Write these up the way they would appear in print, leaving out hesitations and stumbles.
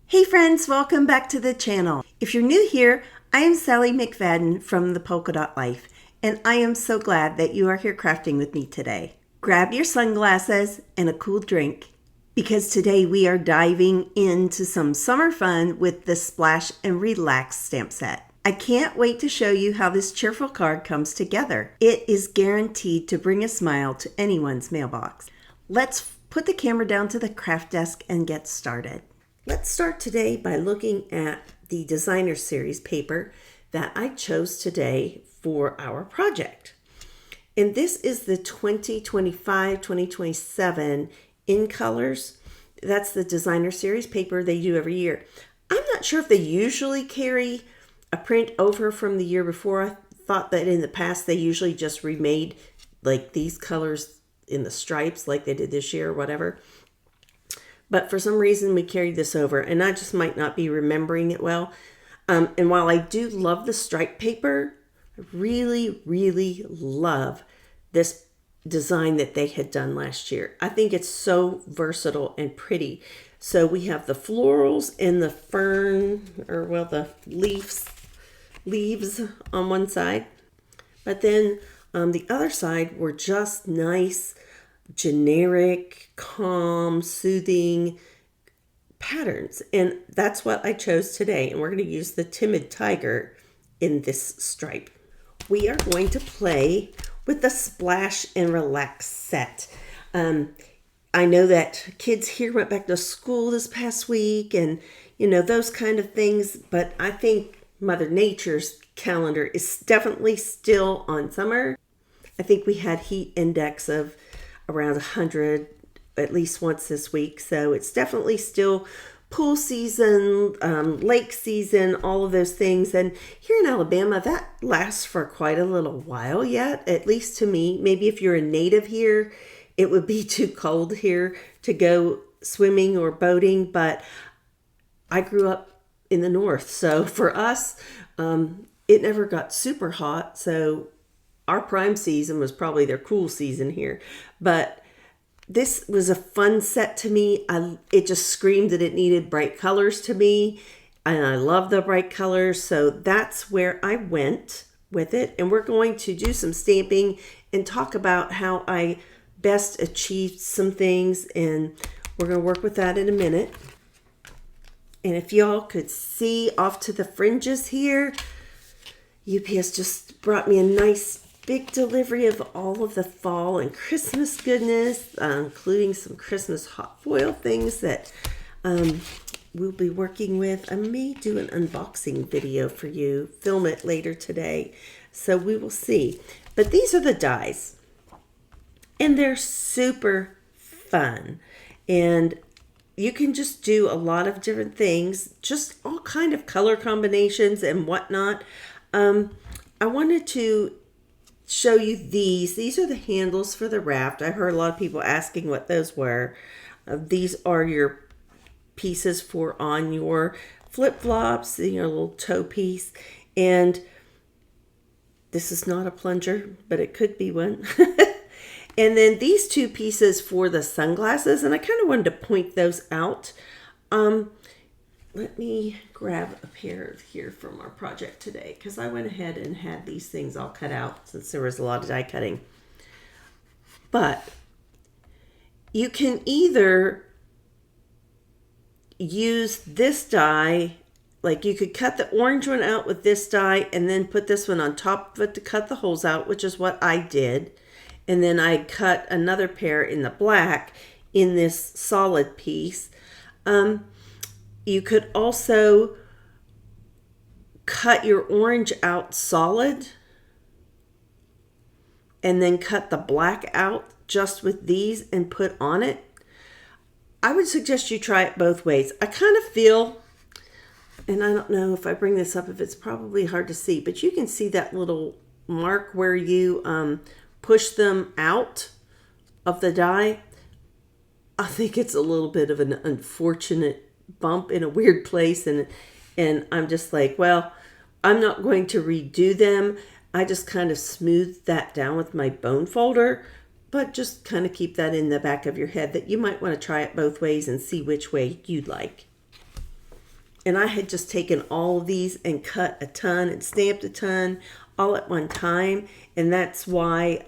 Hey friends, welcome back to the channel. If you're new here, I am Sally McFadden from the Polka Dot Life, and I am so glad that you are here crafting with me today. Grab your sunglasses and a cool drink, because today we are diving into some summer fun with the Splash and Relax stamp set. I can't wait to show you how this cheerful card comes together. It is guaranteed to bring a smile to anyone's mailbox. Let's put the camera down to the craft desk and get started. Let's start today by looking at the designer series paper that I chose today for our project. And this is the 2025-2027 in colors. That's the designer series paper they do every year. I'm not sure if they usually carry a print over from the year before. I thought that in the past they usually just remade like these colors in the stripes like they did this year or whatever. But for some reason we carried this over, and I just might not be remembering it well. And while I do love the stripe paper, I really love this design that they had done last year. I think it's so versatile and pretty. So we have the florals and the fern, or well, the leaves on one side. But then the other side were just nice, generic, calm, soothing patterns. And that's what I chose today. And we're going to use the Timid Tiger in this stripe. We are going to play with the Splash and Relax set. I know that kids here went back to school this past week and, those kind of things. But I think Mother Nature's calendar is definitely still on summer. I think we had heat index of around 100 at least once this week. So it's definitely still pool season, lake season, all of those things. And here in Alabama, that lasts for quite a little while yet, at least to me. Maybe if you're a native here, it would be too cold here to go swimming or boating. But I grew up in the north. So for us, it never got super hot. So our prime season was probably their cool season here. But this was a fun set to me. It just screamed that it needed bright colors to me. And I love the bright colors. So that's where I went with it. And we're going to do some stamping and talk about how I best achieved some things. And we're going to work with that in a minute. And if y'all could see off to the fringes here, UPS just brought me a nice big delivery of all of the fall and Christmas goodness, including some Christmas hot foil things that we'll be working with. I may do an unboxing video for you, film it later today, so we will see. But these are the dies, and they're super fun, and you can just do a lot of different things, just all kind of color combinations and whatnot. I wanted to show you these. These are the handles for the raft. I heard a lot of people asking what those were. These are your pieces for on your flip-flops, your little toe piece. And this is not a plunger, but it could be one. And then these two pieces for the sunglasses, and I kind of wanted to point those out. Let me grab a pair here from our project today, because I went ahead and had these things all cut out since there was a lot of die cutting. But you can either use this die, like you could cut the orange one out with this die and then put this one on top of it to cut the holes out, which is what I did. And then I cut another pair in the black in this solid piece. You could also cut your orange out solid and then cut the black out just with these and put on it. I would suggest you try it both ways. I kind of feel, and I don't know if I bring this up, if it's probably hard to see, but you can see that little mark where you push them out of the die. I think it's a little bit of an unfortunate bump in a weird place, and I'm just like, well, I'm not going to redo them. I just kind of smoothed that down with my bone folder, but just kind of keep that in the back of your head that you might want to try it both ways and see which way you'd like. And I had just taken all of these and cut a ton and stamped a ton all at one time. And that's why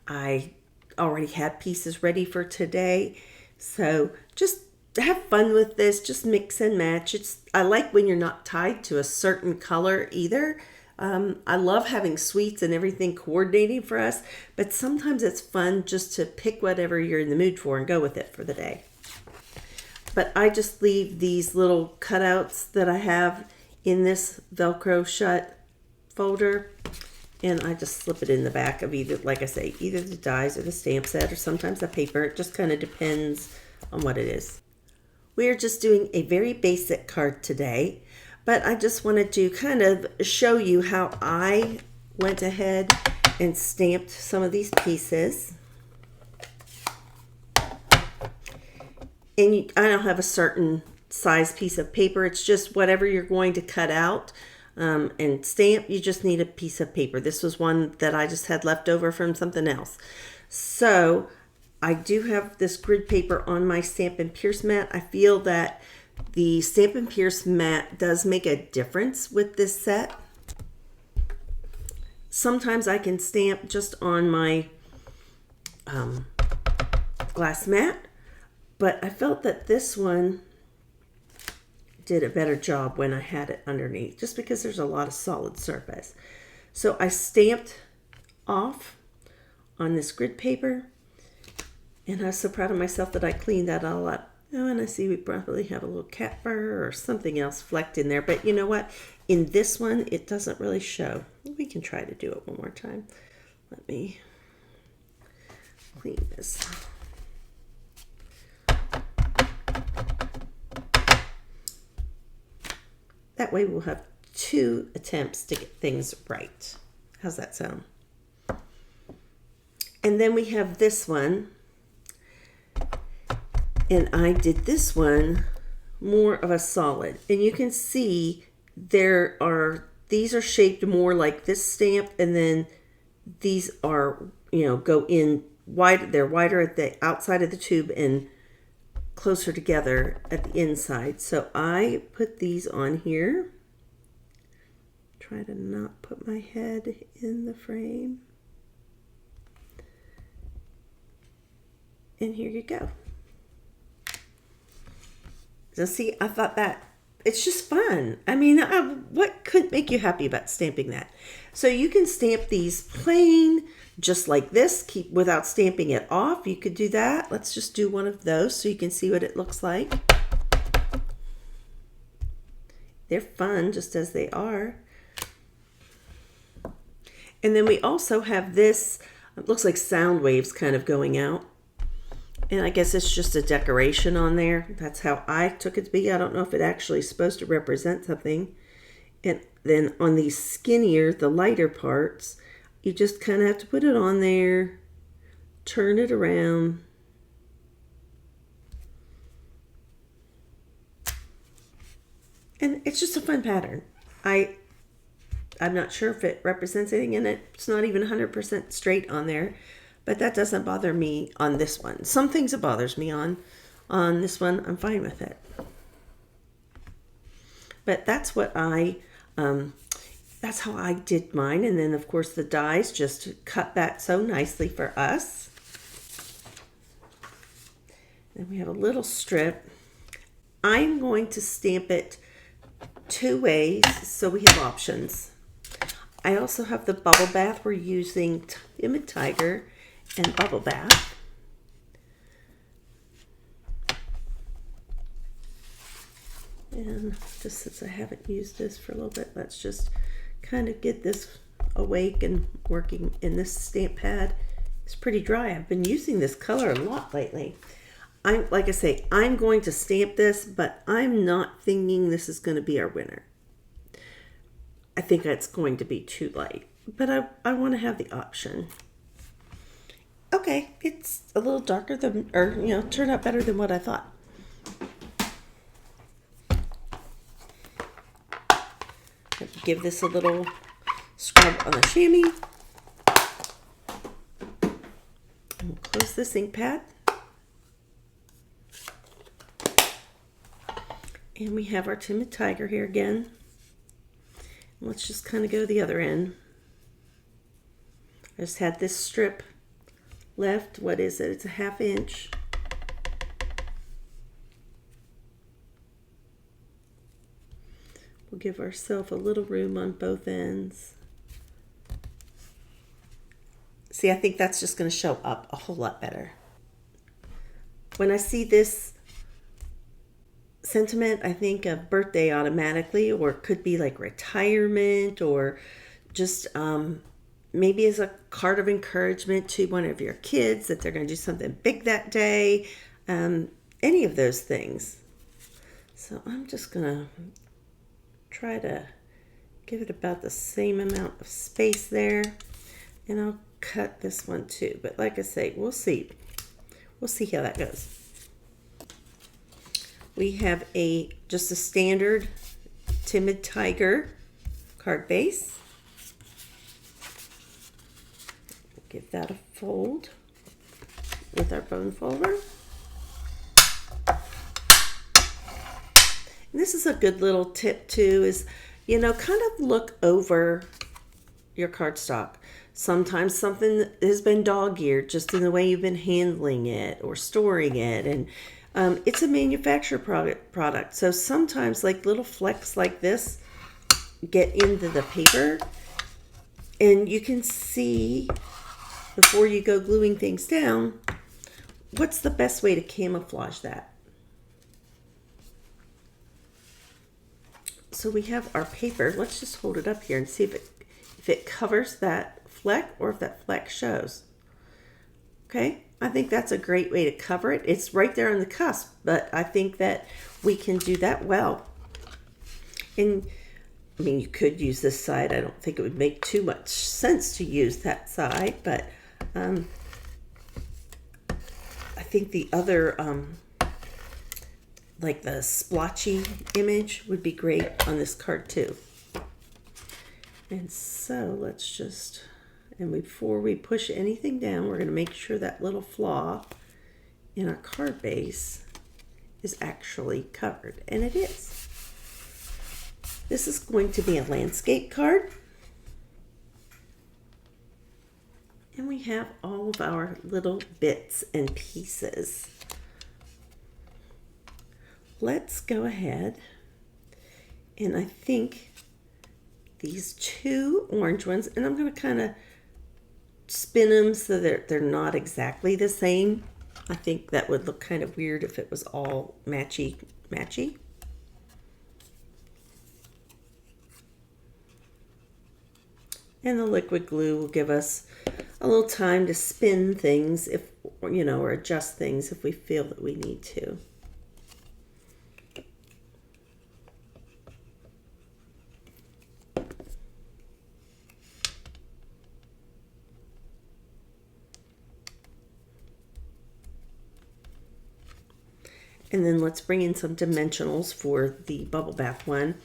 I already had pieces ready for today. So just have fun with this. Just mix and match. I like when you're not tied to a certain color either. I love having sweets and everything coordinating for us, but sometimes it's fun just to pick whatever you're in the mood for and go with it for the day. But I just leave these little cutouts that I have in this Velcro shut folder, and I just slip it in the back of either, like I say, either the dies or the stamp set or sometimes the paper. It just kind of depends on what it is. We are just doing a very basic card today, but I just wanted to kind of show you how I went ahead and stamped some of these pieces. And I don't have a certain size piece of paper. It's just whatever you're going to cut out and stamp, you just need a piece of paper. This was one that I just had left over from something else. So I do have this grid paper on my Stampin' Pierce mat. I feel that the Stampin' Pierce mat does make a difference with this set. Sometimes I can stamp just on my glass mat, but I felt that this one did a better job when I had it underneath, just because there's a lot of solid surface. So I stamped off on this grid paper, and I was so proud of myself that I cleaned that all up. Oh, and I see we probably have a little cat fur or something else flecked in there, but you know what? In this one, it doesn't really show. We can try to do it one more time. Let me clean this. That way we'll have 2 attempts to get things right. How's that sound? And then we have this one. And I did this one more of a solid. And you can see these are shaped more like this stamp, and then these are, go in wide. They're wider at the outside of the tube and closer together at the inside. So I put these on here. Try to not put my head in the frame. And here you go. So see, I thought that it's just fun. I mean, what could make you happy about stamping that? So you can stamp these plain, just like this, without stamping it off. You could do that. Let's just do one of those so you can see what it looks like. They're fun just as they are. And then we also have this, it looks like sound waves kind of going out. And I guess it's just a decoration on there. That's how I took it to be. I don't know if it actually is supposed to represent something. And then on these skinnier, the lighter parts, you just kind of have to put it on there, turn it around. And it's just a fun pattern. I'm not sure if it represents anything, and it's not even 100% straight on there. But that doesn't bother me on this one. Some things it bothers me on this one, I'm fine with it. But that's what that's how I did mine. And then of course the dies just cut that so nicely for us. Then we have a little strip. I'm going to stamp it 2 ways, so we have options. I also have the bubble bath. We're using Timid Tiger and bubble bath. And just since I haven't used this for a little bit, let's just kind of get this awake and working. In this stamp pad, it's pretty dry. I've been using this color a lot lately. Like I say, I'm going to stamp this, but I'm not thinking this is going to be our winner. I think it's going to be too light, but I want to have the option. Okay, it's a little darker than, turned out better than what I thought. Give this a little scrub on the chamois. We'll close this ink pad. And we have our timid tiger here again. Let's just kind of go the other end. I just had this strip left. What is it? It's a 1/2 inch. We'll give ourselves a little room on both ends. See, I think that's just going to show up a whole lot better. When I see this sentiment, I think of birthday automatically, or it could be like retirement, or just maybe as a card of encouragement to one of your kids that they're going to do something big that day. Any of those things. So I'm just going to try to give it about the same amount of space there, and I'll cut this one too. But like I say, we'll see how that goes. We have just a standard timid tiger card base. Give that a fold with our bone folder. And this is a good little tip too, is, kind of look over your cardstock. Sometimes something has been dog-eared just in the way you've been handling it or storing it. And it's a manufacturer product. So sometimes like little flecks like this get into the paper, and you can see before you go gluing things down, what's the best way to camouflage that? So we have our paper. Let's just hold it up here and see if it covers that fleck or if that fleck shows. Okay, I think that's a great way to cover it. It's right there on the cusp, but I think that we can do that well. And I mean, you could use this side. I don't think it would make too much sense to use that side, but I think the other like the splotchy image would be great on this card too. And so let's just, and before we push anything down, we're going to make sure that little flaw in our card base is actually covered, and it is. This is going to be a landscape card. And we have all of our little bits and pieces. Let's go ahead, and I think these two orange ones, and I'm going to kind of spin them so that they're not exactly the same. I think that would look kind of weird if it was all matchy. And the liquid glue will give us a little time to spin things or adjust things if we feel that we need to. And then let's bring in some dimensionals for the bubble bath one.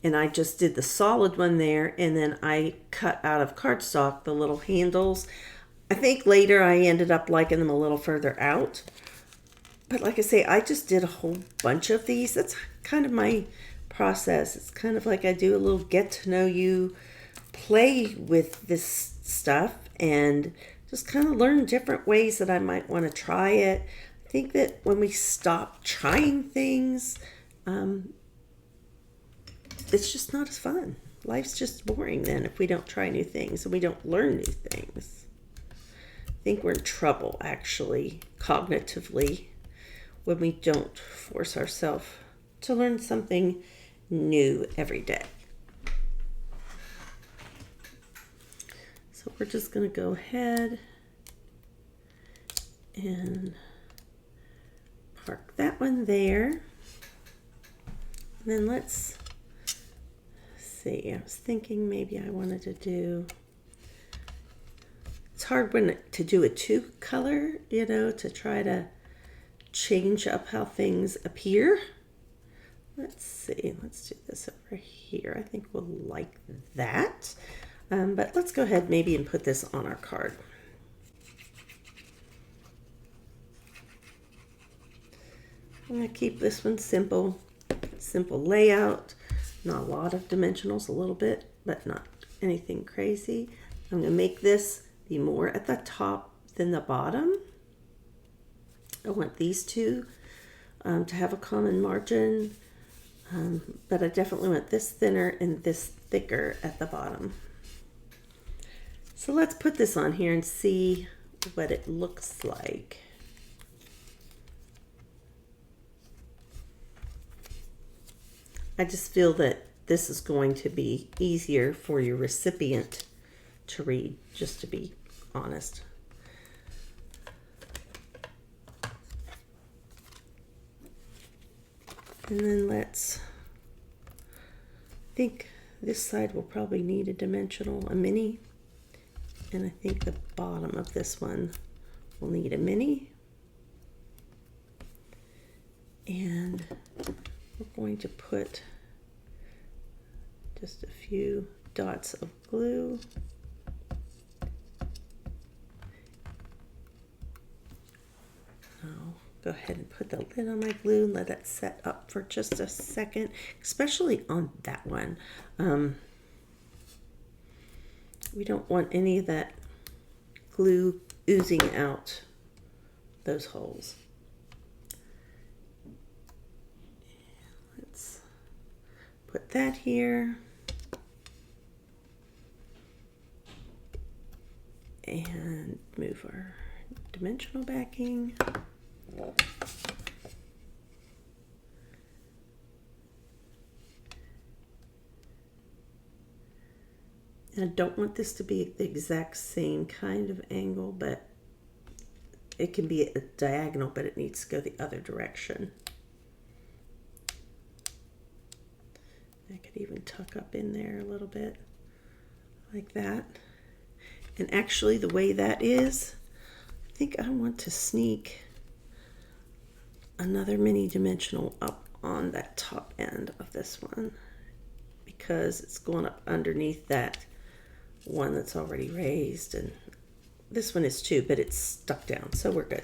And I just did the solid one there, and then I cut out of cardstock the little handles. I think later I ended up liking them a little further out. But like I say, I just did a whole bunch of these. That's kind of my process. It's kind of like I do a little get to know you, play with this stuff, and just kind of learn different ways that I might want to try it. I think that when we stop trying things, it's just not as fun. Life's just boring then if we don't try new things and we don't learn new things. I think we're in trouble, actually, cognitively, when we don't force ourselves to learn something new every day. So we're just going to go ahead and park that one there. And then let's see. I was thinking maybe I wanted to do, it's hard to do a two color, to try to change up how things appear. Let's see, let's do this over here. I think we'll like that. But let's go ahead maybe and put this on our card. I'm going to keep this one simple. simple layout. Not a lot of dimensionals, a little bit, but not anything crazy. I'm going to make this be more at the top than the bottom. I want these two to have a common margin, but I definitely want this thinner and this thicker at the bottom. So let's put this on here and see what it looks like. I just feel that this is going to be easier for your recipient to read, just to be honest. And then I think this side will probably need a mini. And I think the bottom of this one will need a mini. And we're going to put just a few dots of glue. I'll go ahead and put the lid on my glue and let it set up for just a second, especially on that one. We don't want any of that glue oozing out those holes. Let's put that here. And move our dimensional backing. And I don't want this to be the exact same kind of angle, but it can be a diagonal, but it needs to go the other direction. I could even tuck up in there a little bit like that. And actually the way that is, I think I want to sneak another mini dimensional up on that top end of this one because it's going up underneath that one that's already raised, and this one is too, but it's stuck down, so we're good.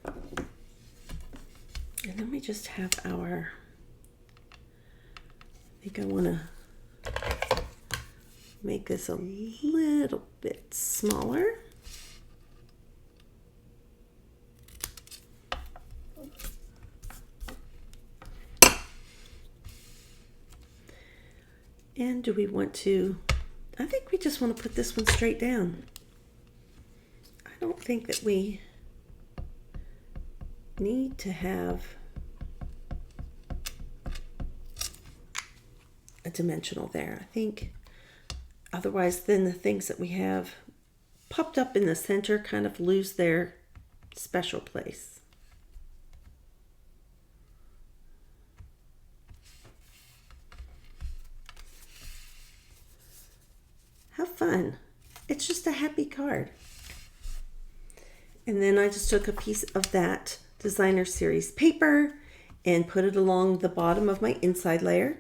And then we just have our, I think I want to make this a little bit smaller. And do we want to, I think we just want to put this one straight down. I don't think that we need to have a dimensional there. I think otherwise then the things that we have popped up in the center kind of lose their special place. Have fun. It's just a happy card. And then I just took a piece of that designer series paper and put it along the bottom of my inside layer.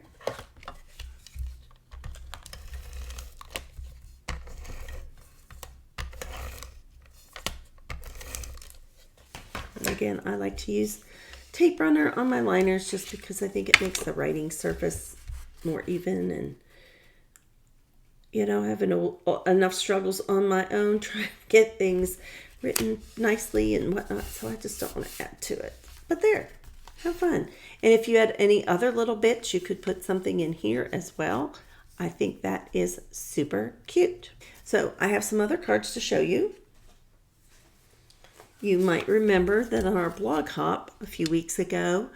And again, I like to use tape runner on my liners just because I think it makes the writing surface more even, and you know, having enough struggles on my own trying to get things written nicely and whatnot, so I just don't want to add to it. But there, have fun. And if you had any other little bits, you could put something in here as well. I think that is super cute. So I have some other cards to show you. You might remember that on our blog hop a few weeks ago,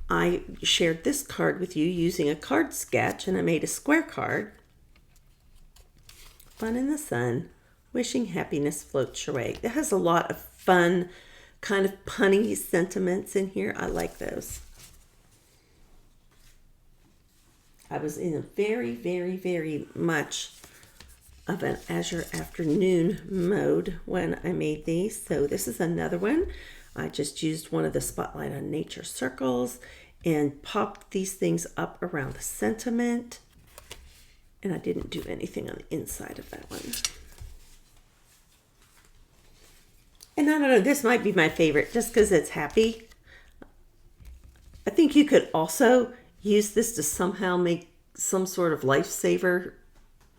I shared this card with you using a card sketch, and I made a square card. Fun in the sun, wishing happiness floats your way. It has a lot of fun, kind of punny sentiments in here. I like those. I was in a very, very, very much of an Azure afternoon mode when I made these. So this is another one. I just used one of the Spotlight on Nature circles and popped these things up around the sentiment. And I didn't do anything on the inside of that one. And I don't know, this might be my favorite just because it's happy. I think you could also use this to somehow make some sort of lifesaver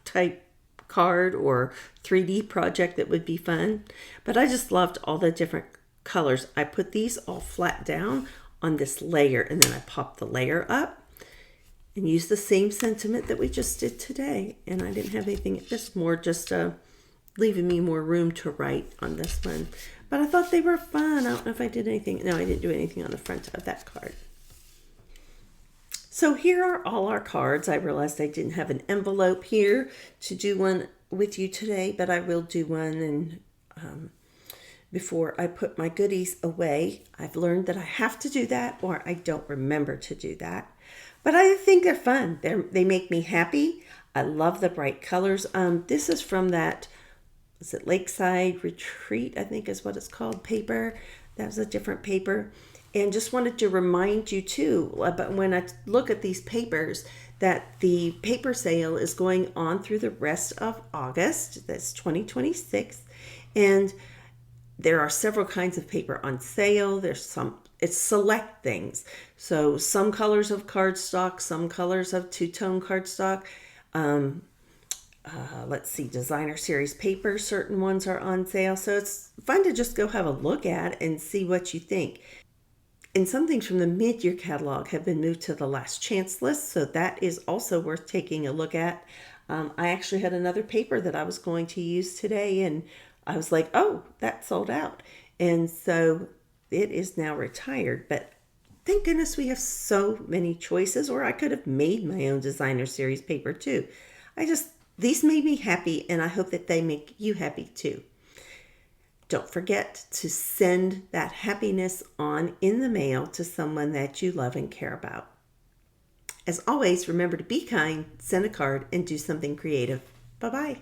type card or 3D project that would be fun. But I just loved all the different colors. I put these all flat down on this layer, and then I popped the layer up and used the same sentiment that we just did today. And I didn't have anything, just more just leaving me more room to write on this one. But I thought they were fun. I don't know if I did anything. No, I didn't do anything on the front of that card. So here are all our cards. I realized I didn't have an envelope here to do one with you today, but I will do one and before I put my goodies away. I've learned that I have to do that, or I don't remember to do that. But I think they're fun. They make me happy. I love the bright colors. This is from that, is it Lakeside Retreat, I think is what it's called, paper. That was a different paper. And just wanted to remind you too, but when I look at these papers, that the paper sale is going on through the rest of August. That's 2026. And there are several kinds of paper on sale. It's select things. So some colors of cardstock, some colors of two-tone cardstock. Let's see, designer series paper, certain ones are on sale. So it's fun to just go have a look at and see what you think. And some things from the mid-year catalog have been moved to the last chance list, so that is also worth taking a look at. I actually had another paper that I was going to use today, and I was like, oh, that sold out. And so it is now retired, but thank goodness we have so many choices, or I could have made my own designer series paper too. These made me happy, and I hope that they make you happy too. Don't forget to send that happiness on in the mail to someone that you love and care about. As always, remember to be kind, send a card, and do something creative. Bye-bye.